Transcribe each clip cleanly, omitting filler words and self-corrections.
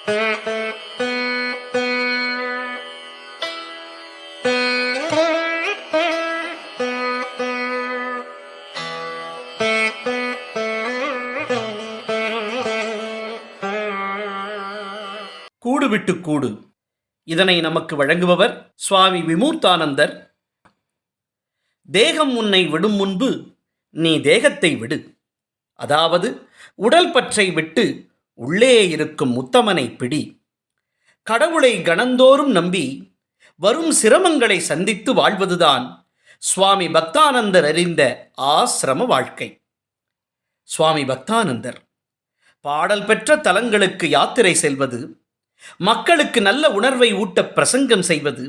கூடு விட்டு கூடு. இதனை நமக்கு வழங்குபவர் சுவாமி விமூர்த்தானந்தர். தேகம் உன்னை விடும் முன்பு நீ தேகத்தை விடு. அதாவது உடல் பற்றை விட்டு உள்ளே இருக்கும் உத்தமனை பிடி. கடவுளை கணந்தோறும் நம்பி வரும் சிரமங்களை சந்தித்து வாழ்வதுதான் சுவாமி பக்தானந்தர் அறிந்த ஆசிரம வாழ்க்கை. சுவாமி பக்தானந்தர் பாடல் பெற்ற தலங்களுக்கு யாத்திரை செல்வது, மக்களுக்கு நல்ல உணர்வை ஊட்ட பிரசங்கம் செய்வது,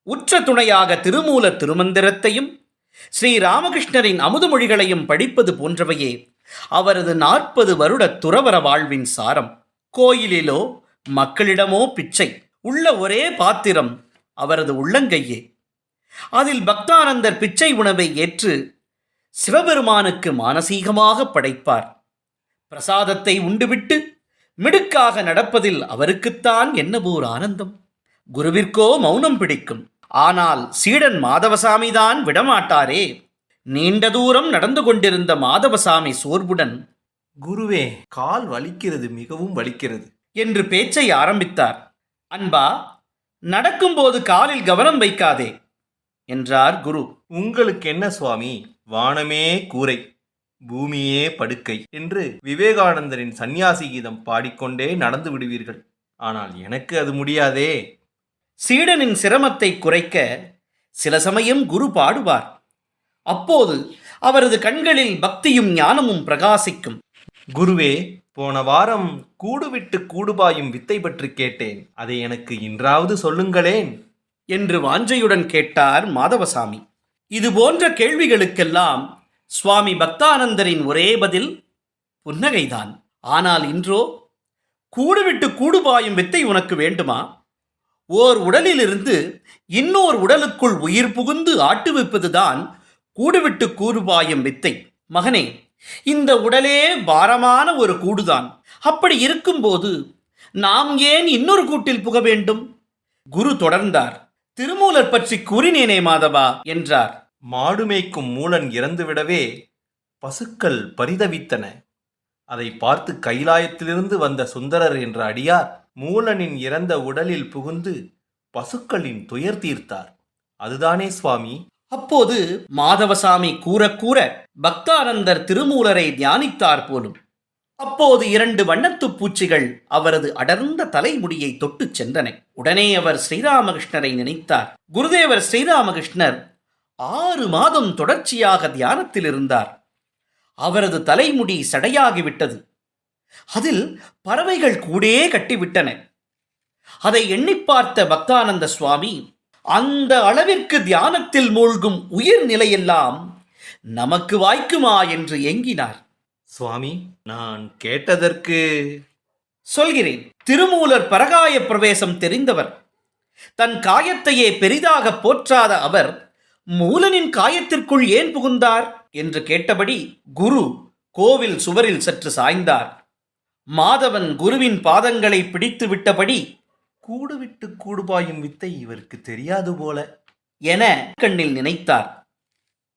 உற்ற துணையாக திருமூல திருமந்திரத்தையும் ஸ்ரீராமகிருஷ்ணரின் அமுதமொழிகளையும் படிப்பது போன்றவையே அவரது 40 வருட துறவற வாழ்வின் சாரம். கோயிலிலோ மக்களிடமோ பிச்சை, உள்ள ஒரே பாத்திரம் அவரது உள்ளங்கையே. அதில் பக்தானந்தர் பிச்சை உணவை ஏற்று சிவபெருமானுக்கு மானசீகமாக படைப்பார். பிரசாதத்தை உண்டுவிட்டு மிடுக்காக நடப்பதில் அவருக்குத்தான் என்னவோர் ஆனந்தம். குருவிற்கோ மௌனம் பிடிக்கும். ஆனால் சீடன் மாதவசாமிதான் விடமாட்டாரே. நீண்ட தூரம் நடந்து கொண்டிருந்த மாதவசாமி சோர்வுடன், குருவே, கால் வலிக்கிறது, மிகவும் வலிக்கிறது என்று பேச்சை ஆரம்பித்தார். அன்பா, நடக்கும்போது காலில் கவனம் வைக்காதே என்றார் குரு. உங்களுக்கு என்ன சுவாமி, வானமே கூரை, பூமியே படுக்கை என்று விவேகானந்தரின் சந்நியாசி கீதம் பாடிக்கொண்டே நடந்து விடுவீர்கள். ஆனால் எனக்கு அது முடியாதே. சீடனின் சிரமத்தை குறைக்க சில சமயம் குரு பாடுவார். அப்போது அவரது கண்களில் பக்தியும் ஞானமும் பிரகாசிக்கும். குருவே, போன வாரம் கூடு விட்டு கூடுபாயும் வித்தை பற்றி கேட்டேன். அதை எனக்கு இன்றாவது சொல்லுங்களேன் என்று வாஞ்சையுடன் கேட்டார் மாதவசாமி. இது போன்ற கேள்விகளுக்கெல்லாம் சுவாமி பக்தானந்தரின் ஒரே பதில் புன்னகைதான். ஆனால் இன்றோ, கூடு விட்டு கூடுபாயும் வித்தை உனக்கு வேண்டுமா? ஓர் உடலிலிருந்து இன்னொரு உடலுக்குள் உயிர் புகுந்து ஆட்டுவிப்பதுதான் கூடுவிட்டு கூறுபாயும் வித்தை. மகனே, இந்த உடலே பாரமான ஒரு கூடுதான். அப்படி இருக்கும்போது நாம் ஏன் இன்னொரு கூட்டில் புக வேண்டும்? குரு தொடர்ந்தார். திருமூலர் பற்றி கூறினேனே மாதவா என்றார். மாடு மேய்க்கும் மூலன் இறந்துவிடவே பசுக்கள் பரிதவித்தன. அதை பார்த்து கைலாயத்திலிருந்து வந்த சுந்தரர் என்ற அடியார் மூலனின் இறந்த உடலில் புகுந்து பசுக்களின் துயர் தீர்த்தார். அதுதானே சுவாமி? அப்போது மாதவசாமி கூற கூற பக்தானந்தர் திருமூலரை தியானித்தார் போலும். அப்போது 2 வண்ணத்துப் பூச்சிகள் அவரது அடர்ந்த தலைமுடியை தொட்டுச் சென்றன. உடனே அவர் ஸ்ரீராமகிருஷ்ணரை நினைத்தார். குருதேவர் ஸ்ரீராமகிருஷ்ணர் 6 மாதம் தொடர்ச்சியாக தியானத்தில் இருந்தார். அவரது தலைமுடி சடையாகிவிட்டது. அதில் பறவைகள் கூடே கட்டிவிட்டன. அதை எண்ணி பார்த்த பக்தானந்த சுவாமி, அந்த அளவிற்கு தியானத்தில் மூழ்கும் உயிர் நிலையெல்லாம் நமக்கு வாய்க்குமா என்று ஏங்கினார். சுவாமி, நான் கேட்டதற்கு சொல்கிறேன். திருமூலர் பரகாய பிரவேசம் தெரிந்தவர். தன் காயத்தையே பெரிதாக போற்றாத அவர் மூலனின் காயத்திற்குள் ஏன் புகுந்தார் என்று கேட்டபடி குரு கோவில் சுவரில் சற்று சாய்ந்தார். மாதவன் குருவின் பாதங்களை பிடித்து விட்டபடி, கூடு விட்டு கூடுபாயும் வித்தை இவருக்கு தெரியாது போல என கண்ணில் நினைத்தார்.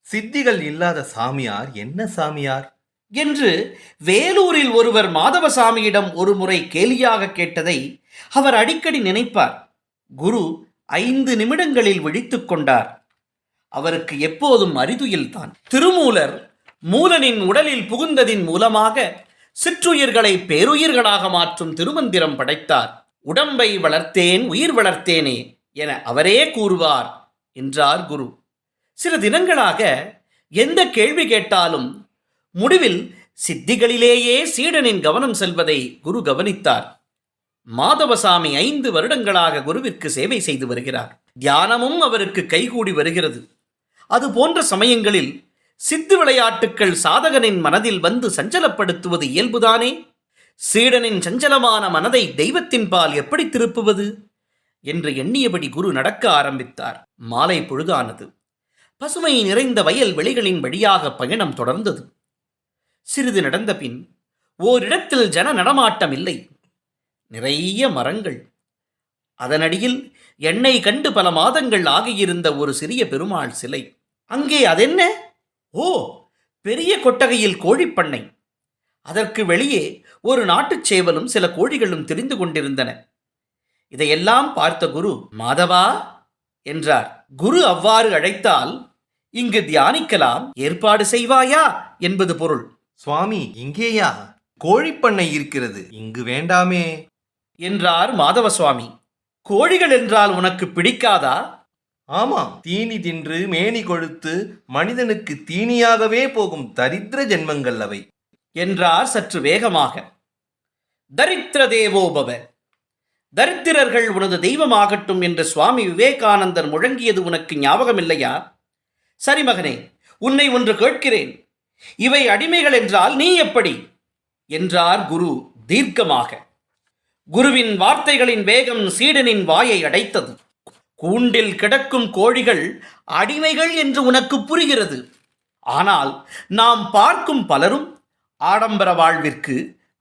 சித்திகள் இல்லாத சாமியார் என்ன சாமியார் என்று வேலூரில் ஒருவர் மாதவசாமியிடம் ஒரு முறை கேலியாக கேட்டதை அவர் அடிக்கடி நினைப்பார். குரு 5 நிமிடங்களில் விழித்துக் கொண்டார். அவருக்கு எப்போதும் அறிதுயில்தான். திருமூலர் மூலனின் உடலில் புகுந்ததின் மூலமாக சிற்றுயிர்களை பேருயிர்களாக மாற்றும் திருமந்திரம் படைத்தார். உடம்பை வளர்த்தேன், உயிர் வளர்த்தேனே என அவரே கூறுவார் என்றார் குரு. சில தினங்களாக எந்த கேள்வி கேட்டாலும் முடிவில் சித்திகளிலேயே சீடனின் கவனம் செல்வதை குரு கவனித்தார். மாதவசாமி 5 வருடங்களாக குருவிற்கு சேவை செய்து வருகிறார். தியானமும் அவருக்கு கைகூடி வருகிறது. அது போன்ற சமயங்களில் சித்து விளையாட்டுக்கள் சாதகனின் மனதில் வந்து சஞ்சலப்படுத்துவது இயல்புதானே. சீடனின் சஞ்சலமான மனதை தெய்வத்தின் பால் எப்படி திருப்புவது என்று எண்ணியபடி குரு நடக்க ஆரம்பித்தார். மாலை பொழுதானது. பசுமை நிறைந்த வயல் வெளிகளின் வழியாக பயணம் தொடர்ந்தது. சிறிது நடந்த பின் ஓரிடத்தில் ஜன நடமாட்டம் இல்லை. நிறைய மரங்கள். அதனடியில் எண்ணெய் கண்டு பல மாதங்கள் ஆகியிருந்த ஒரு சிறிய பெருமாள் சிலை. அங்கே அதென்ன? ஓ, பெரிய கொட்டகையில் கோழிப்பண்ணை. அதற்கு வெளியே ஒரு நாட்டுச் சேவலும் சில கோழிகளும் திரிந்து கொண்டிருந்தன. இதையெல்லாம் பார்த்த குரு, மாதவா என்றார். குரு அவ்வாறு அழைத்தால் இங்கு தியானிக்கலாம், ஏற்பாடு செய்வாயா என்பது பொருள். சுவாமி, இங்கேயா கோழிப்பண்ணை இருக்கிறது? இங்கு வேண்டாமே என்றார் மாதவ சுவாமி. கோழிகள் என்றால் உனக்கு பிடிக்காதா? ஆமாம், தீனி தின்று மேனி கொழுத்து மனிதனுக்கு தீனியாகவே போகும் தரித்திர ஜென்மங்கள் அவை என்றார் சற்று வேகமாக. தரித்திர தேவோபவ, தரித்திரர்கள் உனது தெய்வமாகட்டும் என்று சுவாமி விவேகானந்தர் முழங்கியது உனக்கு ஞாபகம் இல்லையா? சரி மகனே, உன்னை ஒன்று கேட்கிறேன். இவை அடிமைகள் என்றால் நீ எப்படி என்றார் குரு தீர்க்கமாக. குருவின் வார்த்தைகளின் வேகம் சீடனின் வாயை அடைத்தது. கூண்டில் கிடக்கும் கோழிகள் அடிமைகள் என்று உனக்கு புரிகிறது. ஆனால் நாம் பார்க்கும் பலரும் ஆடம்பர வாழ்விற்கு,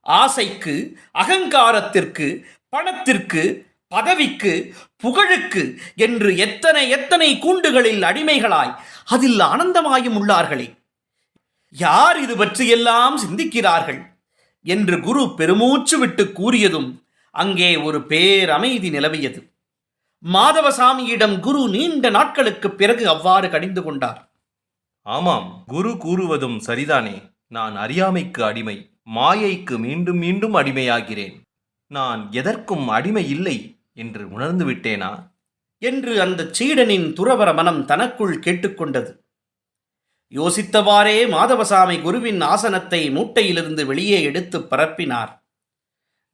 ஆசைக்கு, அகங்காரத்திற்கு, பணத்திற்கு, பதவிக்கு, புகழுக்கு என்று எத்தனை எத்தனை கூண்டுகளில் அடிமைகளாய் அதில் ஆனந்தமாயும் உள்ளார்களே. யார் இது பற்றியெல்லாம் சிந்திக்கிறார்கள் என்று குரு பெருமூச்சு விட்டு கூறியதும் அங்கே ஒரு பேரமைதி நிலவியது. மாதவசாமியிடம் குரு நீண்ட நாட்களுக்கு பிறகு அவ்வாறு கடிந்து கொண்டார். ஆமாம், குரு கூறுவதும் சரிதானே. நான் அறியாமைக்கு அடிமை, மாயைக்கு மீண்டும் மீண்டும் அடிமையாகிறேன். நான் எதற்கும் அடிமை இல்லை என்று உணர்ந்து விட்டேனா என்று அந்த சீடனின் துறவற மனம் தனக்குள் கேட்டுக்கொண்டது. யோசித்தவாறே மாதவசாமி குருவின் ஆசனத்தை மூட்டையிலிருந்து வெளியே எடுத்து பரப்பினார்.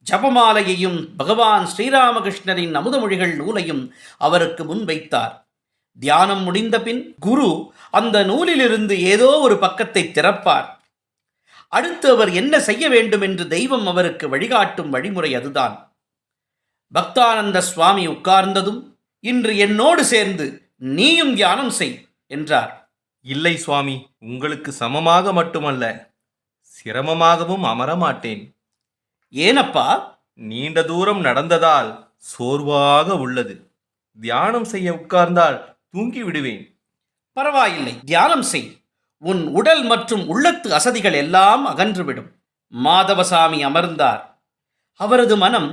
ஜபமாலையையும் பகவான் ஸ்ரீராமகிருஷ்ணரின் அமுதமொழிகள் நூலையும் அவருக்கு முன் வைத்தார். தியானம் முடிந்த பின் குரு அந்த நூலிலிருந்து ஏதோ ஒரு பக்கத்தை திறப்பார். அடுத்து அவர் என்ன செய்ய வேண்டும் என்று தெய்வம் அவருக்கு வழிகாட்டும் வழிமுறை அதுதான். பக்தானந்த சுவாமி உட்கார்ந்ததும், இன்று என்னோடு சேர்ந்து நீயும் தியானம் செய் என்றார். இல்லை சுவாமி, உங்களுக்கு சமமாக மட்டுமல்ல, சிரமமாகவும் அமரமாட்டேன். ஏனப்பா? நீண்ட தூரம் நடந்ததால் சோர்வாக உள்ளது. தியானம் செய்ய உட்கார்ந்தால் தூங்கி விடுவேன். பரவாயில்லை, தியானம் செய். உன் உடல் மற்றும் உள்ளத்து அசதிகள் எல்லாம் அகன்றுவிடும். மாதவசாமி அமர்ந்தார். அவரது மனம்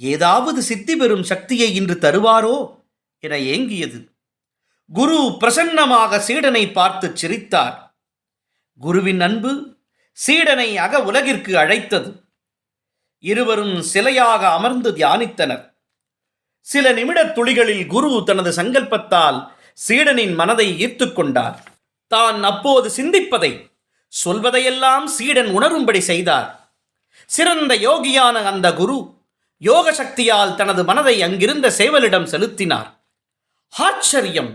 ஏதாவது சித்தி பெறும் சக்தியை இன்று தருவாரோ என ஏங்கியது. குரு பிரசன்னமாக சீடனை பார்த்து சிரித்தார். குருவின் அன்பு சீடனை அக உலகிற்கு அழைத்தது. இருவரும் சிலையாக அமர்ந்து தியானித்தனர். சில நிமிடத் துளிகளில் குரு தனது சங்கல்பத்தால் சீடனின் மனதை ஈர்த்து கொண்டார். தான் அப்போது சிந்திப்பதை, சொல்வதையெல்லாம் சீடன் உணரும்படி செய்தார். சிறந்த யோகியான அந்த குரு யோக சக்தியால் தனது மனதை அங்கிருந்த சேவலிடம் செலுத்தினார். ஆச்சரியம்!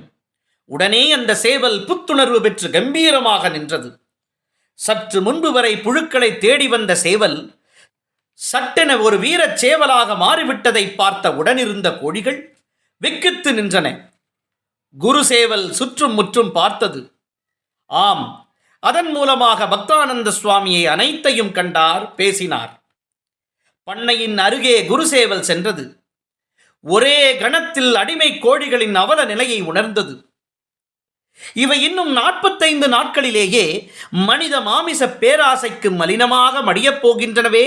உடனே அந்த சேவல் புத்துணர்வு பெற்று கம்பீரமாக நின்றது. சற்று முன்பு வரை புழுக்களை தேடி வந்த சேவல் சட்டென ஒரு வீரச் சேவலாக மாறிவிட்டதை பார்த்த உடனிருந்த கோழிகள் விக்கித்து நின்றன. குரு சேவல் சுற்றும் முற்றும் பார்த்தது. ஆம், அதன் மூலமாக பக்தானந்த சுவாமியை அனைத்தையும் கண்டார், பேசினார். பண்ணையின் அருகே குருசேவல் சென்றது. ஒரே கணத்தில் அடிமை கோழிகளின் அவல நிலையை உணர்ந்தது. இவை இன்னும் 45 நாட்களிலேயே மனித மாமிச பேராசைக்கு மலினமாக மடியப் போகின்றனவே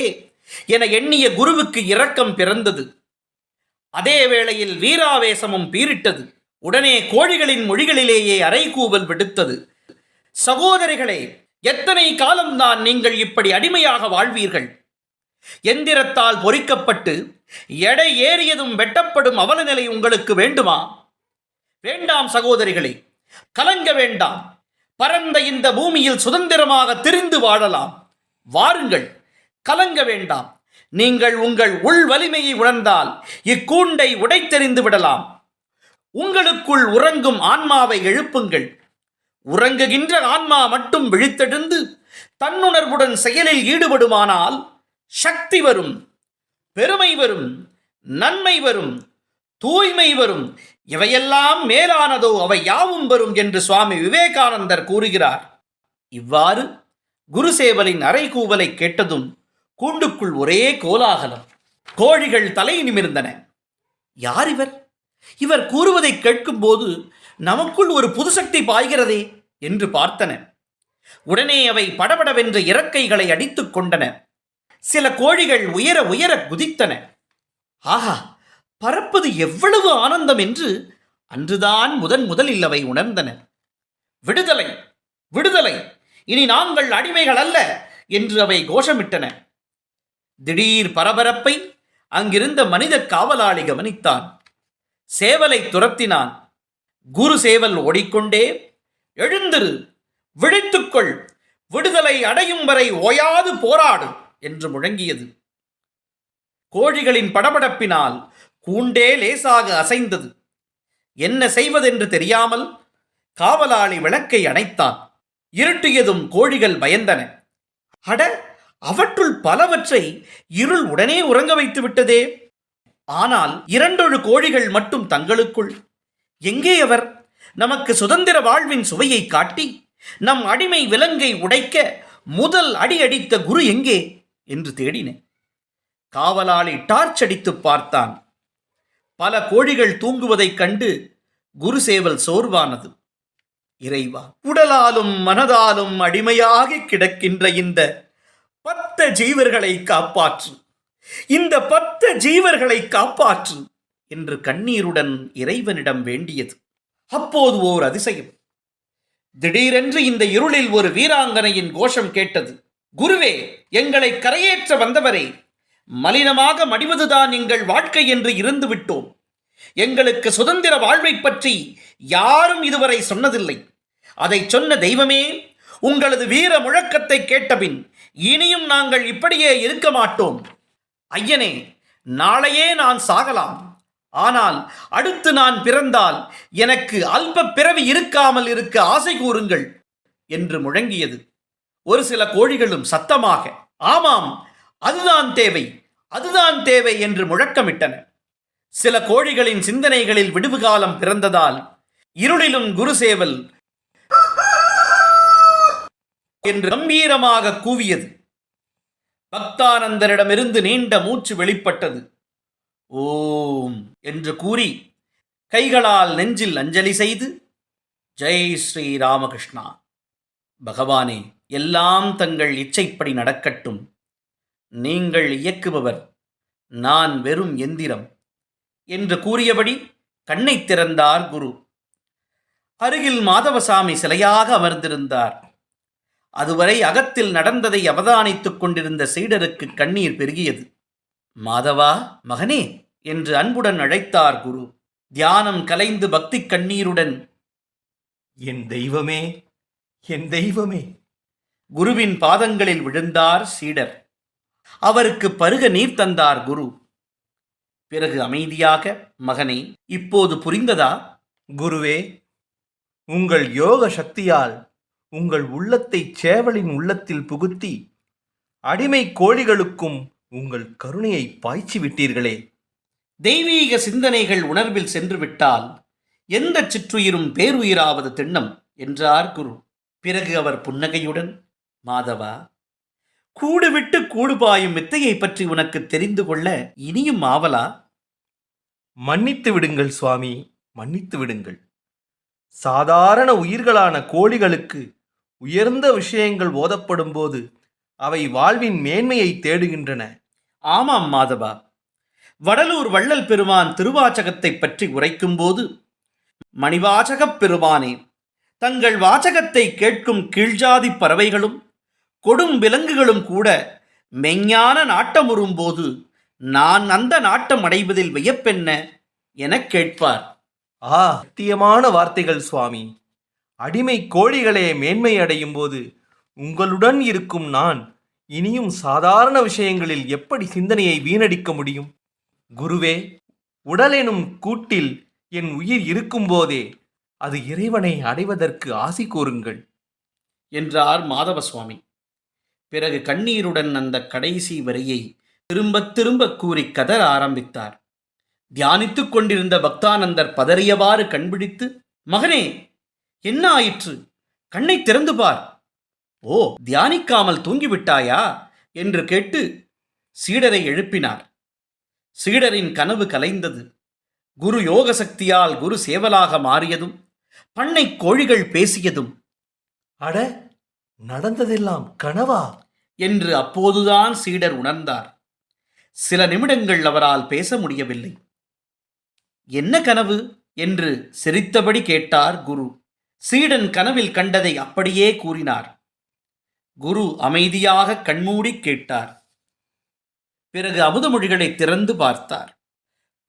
என எண்ணிய குருவுக்கு இரக்கம் பிறந்தது. அதே வேளையில் வீராவேசமும் பீரிட்டது. உடனே கோழிகளின் மொழிகளிலேயே அறைகூவல் விடுத்தது. சகோதரிகளே, எத்தனை காலம்தான் நீங்கள் இப்படி அடிமையாக வாழ்வீர்கள்? எந்திரத்தால் பொறிக்கப்பட்டு எடை ஏறியதும் வெட்டப்படும் அவலநிலை உங்களுக்கு வேண்டுமா? வேண்டாம் சகோதரிகளே, கலங்க வேண்டாம். பரந்த இந்த பூமியில் சுதந்திரமாக திரிந்து வாழலாம். வாருங்கள், கலங்க வேண்டாம். நீங்கள் உங்கள் உள் வலிமையை உணர்ந்தால் இக்கூண்டை உடைத்தெறிந்து விடலாம். உங்களுக்குள் உறங்கும் ஆன்மாவை எழுப்புங்கள். உறங்குகின்ற ஆன்மா மட்டும் விழித்தெழுந்து தன்னுணர்வுடன் செயலில் ஈடுபடுமானால் சக்தி வரும், பெருமை வரும், நன்மை வரும், தூய்மை வரும். இவையெல்லாம் மேலானதோ அவை யாவும் வரும் என்று சுவாமி விவேகானந்தர் கூறுகிறார். இவ்வாறு குருசேவலின் அறைகூவலை கேட்டதும் கூண்டுக்குள் ஒரே கோலாகலம். கோழிகள் தலை நிமிர்ந்தன. யார் இவர்? இவர் கூறுவதை கேட்கும்போது நமக்குள் ஒரு புது சக்தி பாய்கிறதே என்று பார்த்தன. உடனே அவை படபடவென்ற இறக்கைகளை அடித்துக் கொண்டன. சில கோழிகள் உயர உயர குதித்தன. ஆஹா, பறப்பது எவ்வளவு ஆனந்தம் என்று அன்றுதான் முதலில் அவை உணர்ந்தன. விடுதலை, விடுதலை, இனி நாங்கள் அடிமைகள் அல்ல என்று அவை கோஷமிட்டன. திடீர் பரபரப்பை அங்கிருந்த மனித காவலாளி கவனித்தான். சேவலை துரத்தினான். குரு சேவல் ஓடிக்கொண்டே, எழுந்திரு, விழித்துக்கொள், விடுதலை அடையும் வரை ஓயாது போராடு என்று முழங்கியது. கோழிகளின் படபடப்பினால் கூண்டே லேசாக அசைந்தது. என்ன செய்வதென்று தெரியாமல் காவலாளி விளக்கை அணைத்தான். இருட்டியதும் கோழிகள் பயந்தன. அட, அவற்றுள் பலவற்றை இருள் உடனே உறங்க வைத்து விட்டதே. ஆனால் 2 கோழிகள் மட்டும் தங்களுக்குள், எங்கே அவர் நமக்கு சுதந்திர வாழ்வின் சுவையை காட்டி நம் அடிமை விலங்கை உடைக்க முதல் அடி அடித்த குரு எங்கே என்று தேடின. காவலாளி டார்ச் அடித்து பார்த்தான். பல கோழிகள் தூங்குவதைக் கண்டு குருசேவல் சோர்வானது. இறைவா, உடலாலும் மனதாலும் அடிமையாகி கிடக்கின்ற இந்த 10 ஜீவர்களை காப்பாற்று, இந்த 10 ஜீவர்களை காப்பாற்று என்று கண்ணீருடன் இறைவனிடம் வேண்டியது. அப்போது ஓர் அதிசயம். திடீரென்று இந்த இருளில் ஒரு வீராங்கனையின் கோஷம் கேட்டது. குருவே, எங்களை கரையேற்ற வந்தவரே, மலினமாக மடிவதுதான் எங்கள் வாழ்க்கை என்று இருந்து விட்டோம். எங்களுக்கு சுதந்திர வாழ்வை பற்றி யாரும் இதுவரை சொன்னதில்லை. அதை சொன்ன தெய்வமே, உங்களது வீர முழக்கத்தை கேட்டபின் இனியும் நாங்கள் இப்படியே இருக்க மாட்டோம். ஐயனே, நாளையே நான் சாகலாம். ஆனால் அடுத்து நான் பிறந்தால் எனக்கு அல்ப பிறவி இருக்காமல் இருக்க ஆசை கூறுங்கள் என்று முழங்கியது. ஒரு சில கோழிகளும் சத்தமாக, ஆமாம், அதுதான் தேவை, அதுதான் தேவை என்று முழக்கமிட்டன. சில கோழிகளின் சிந்தனைகளில் விடுவு காலம் பிறந்ததால் இருளிலும் குருசேவல் என்று கம்பீரமாக கூவியது. பக்தானந்தரிடமிருந்து நீண்ட மூச்சு வெளிப்பட்டது. ஓம் என்று கூறி கைகளால் நெஞ்சில் அஞ்சலி செய்து, ஜெய் ஸ்ரீ ராமகிருஷ்ணா, பகவானே, எல்லாம் தங்கள் இச்சைப்படி நடக்கட்டும். நீங்கள் இயக்குபவர், நான் வெறும் எந்திரம் என்று கூறியபடி கண்ணை திறந்தார் குரு. அருகில் மாதவசாமி சிலையாக அமர்ந்திருந்தார். அதுவரை அகத்தில் நடந்ததை அவதானித்துக் கொண்டிருந்த சீடருக்கு கண்ணீர் பெருகியது. மாதவா, மகனே என்று அன்புடன் அழைத்தார் குரு. தியானம் கலைந்து பக்தி கண்ணீருடன், என் தெய்வமே, என் தெய்வமே, குருவின் பாதங்களில் விழுந்தார் சீடர். அவருக்கு பருக நீர் தந்தார் குரு. பிறகு அமைதியாக, மகனே, இப்போது புரிந்ததா? குருவே, உங்கள் யோக சக்தியால் உங்கள் உள்ளத்தை சேவலின் உள்ளத்தில் புகுத்தி அடிமை கோழிகளுக்கும் உங்கள் கருணையை பாய்ச்சி விட்டீர்களே. தெய்வீக சிந்தனைகள் உணர்வில் சென்று விட்டால் எந்த சிற்றுயிரும் பேருயிராவது திண்ணம் என்றார் குரு. பிறகு அவர் புன்னகையுடன், மாதவா, கூடு விட்டு கூடு பாயும் வித்தையை பற்றி உனக்கு தெரிந்து கொள்ள இனியும் ஆவலா? மன்னித்து விடுங்கள் சுவாமி, மன்னித்து விடுங்கள். சாதாரண உயிர்களான கோழிகளுக்கு உயர்ந்த விஷயங்கள் ஓதப்படும் போது அவை வாழ்வின் மேன்மையை தேடுகின்றன. ஆமாம் மாதவா, வடலூர் வள்ளல் பெருமான் திருவாச்சகத்தை பற்றி உரைக்கும்போது, மணிவாச்சகப் பெருமானே, தங்கள் வாச்சகத்தை கேட்கும் கீழ்ஜாதி பறவைகளும் கொடும் விலங்குகளும் கூட மெஞ்ஞான நாட்டமுறும்போது நான் அந்த நாட்டம் அடைவதில் வியப்பென்ன எனக் கேட்பார். சத்தியமான வார்த்தைகள் சுவாமி. அடிமை கோழிகளே மேன்மை அடையும் போது உங்களுடன் இருக்கும் நான் இனியும் சாதாரண விஷயங்களில் எப்படி சிந்தனையை வீணடிக்க முடியும்? குருவே, உடலெனும் கூட்டில் என் உயிர் இருக்கும்போதே அது இறைவனை அடைவதற்கு ஆசி கூறுங்கள் என்றார் மாதவ சுவாமி. பிறகு கண்ணீருடன் அந்த கடைசி வரியை திரும்பத் திரும்ப கூறி கதற ஆரம்பித்தார். தியானித்துக் கொண்டிருந்த பக்தானந்தர் பதறியவாறு கண்பிடித்து, மகனே, என்ன ஆயிற்று? கண்ணை திறந்து பார். ஓ, தியானிக்காமல் தூங்கிவிட்டாயா என்று கேட்டு சீடரை எழுப்பினார். சீடரின் கனவு கலைந்தது. குரு யோக சக்தியால் குரு சேவலாக மாறியதும், பண்ணை கோழிகள் பேசியதும், அட, நடந்ததெல்லாம் கனவா என்று அப்போதுதான் சீடர் உணர்ந்தார். சில நிமிடங்கள் அவரால் பேச முடியவில்லை. என்ன கனவு என்று சிரித்தபடி கேட்டார் குரு. சீடன் கனவில் கண்டதை அப்படியே கூறினார். குரு அமைதியாக கண்மூடி கேட்டார். பிறகு அமுதமொழிகளை திறந்து பார்த்தார்.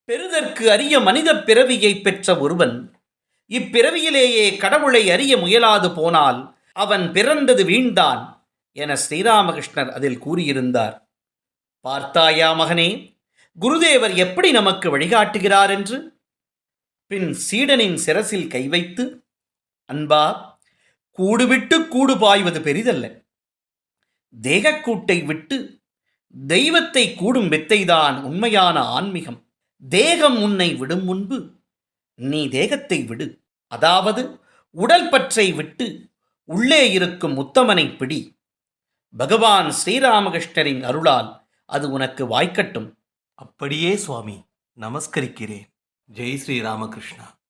பெறுதற்கு அரிய மனித பிறவியை பெற்ற ஒருவன் இப்பிறவியிலேயே கடவுளை அறிய முயலாது போனால் அவன் பிறந்தது வீண்தான் என ஸ்ரீராமகிருஷ்ணர் அதில் கூறியிருந்தார். பார்த்தாயா மகனே, குருதேவர் எப்படி நமக்கு வழிகாட்டுகிறார் என்று. பின் சீடனின் சிரசில் கை வைத்து, அன்பா, கூடு விட்டு கூடு பாய்வது பெரிதல்ல. தேகக்கூட்டை விட்டு தெய்வத்தை கூடும் வித்தைதான் உண்மையான ஆன்மீகம். தேகம் உன்னை விடும் முன்பு நீ தேகத்தை விடு. அதாவது உடல் பற்றை விட்டு உள்ளே இருக்கும் உத்தமனை பிடி. பகவான் ஸ்ரீராமகிருஷ்ணரின் அருளால் அது உனக்கு வாய்க்கட்டும். அப்படியே சுவாமி, நமஸ்கரிக்கிறேன். ஜெய் ஸ்ரீ ராமகிருஷ்ணா.